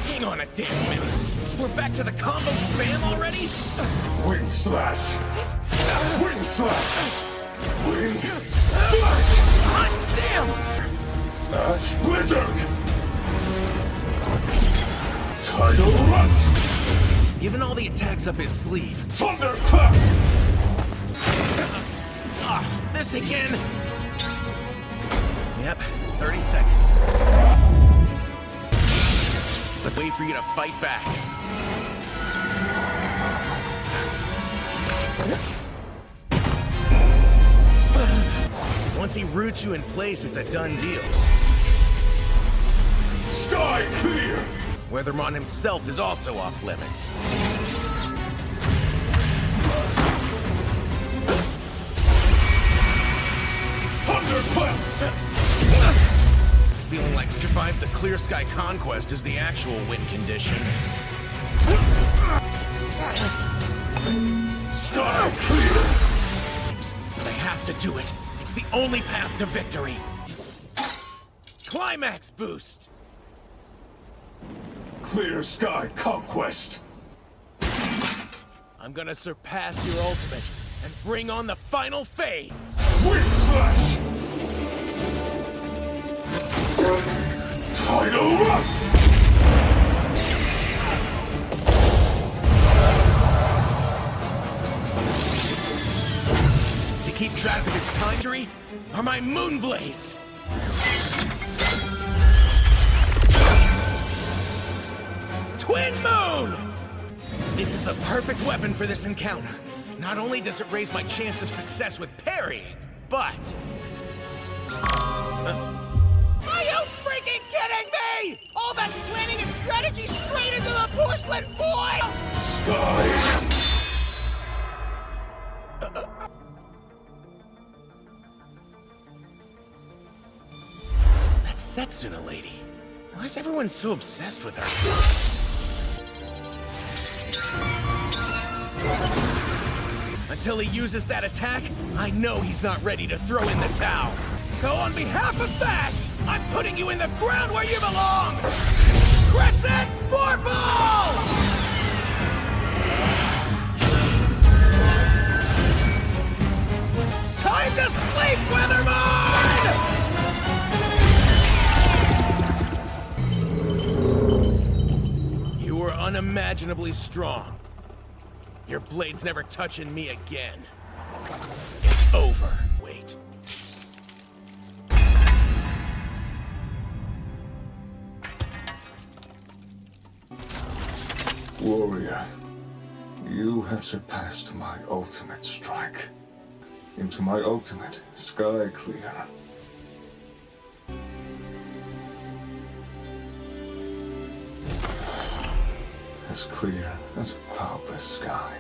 Hang on a damn minute. We're back to the combo spam already? Wind slash! Wind slash! Wind slash! Hot damn! Ash blizzard! Tidal rush! Given all the attacks up his sleeve. Thunderclap! This again! Yep, 30 seconds. But wait for you to fight back. Once he roots you in place, it's a done deal. Sky clear! Weathermon himself is also off limits. Thunderclap! Feeling like survive the clear sky conquest is the actual win condition. Sky clear! They have to do it. It's the only path to victory. Climax boost! Clear sky conquest! I'm gonna surpass your ultimate and bring on the final fade! Wind slash! Tidal rush! To keep track of his time injury are my moonblades! Twin Moon! This is the perfect weapon for this encounter. Not only does it raise my chance of success with parrying, but... Are you freaking kidding me? All that planning and strategy straight into the porcelain void! Sky! That's Setsuna lady. Why is everyone so obsessed with her? Until he uses that attack, I know he's not ready to throw in the towel. So on behalf of Bash, I'm putting you in the ground where you belong! Crescent Vorpal! Time to sleep, Weathermon! You were unimaginably strong. Your blade's never touching me again. It's over. Wait. Warrior, you have surpassed my ultimate strike. Into my ultimate, sky clear. As clear as a cloudless sky.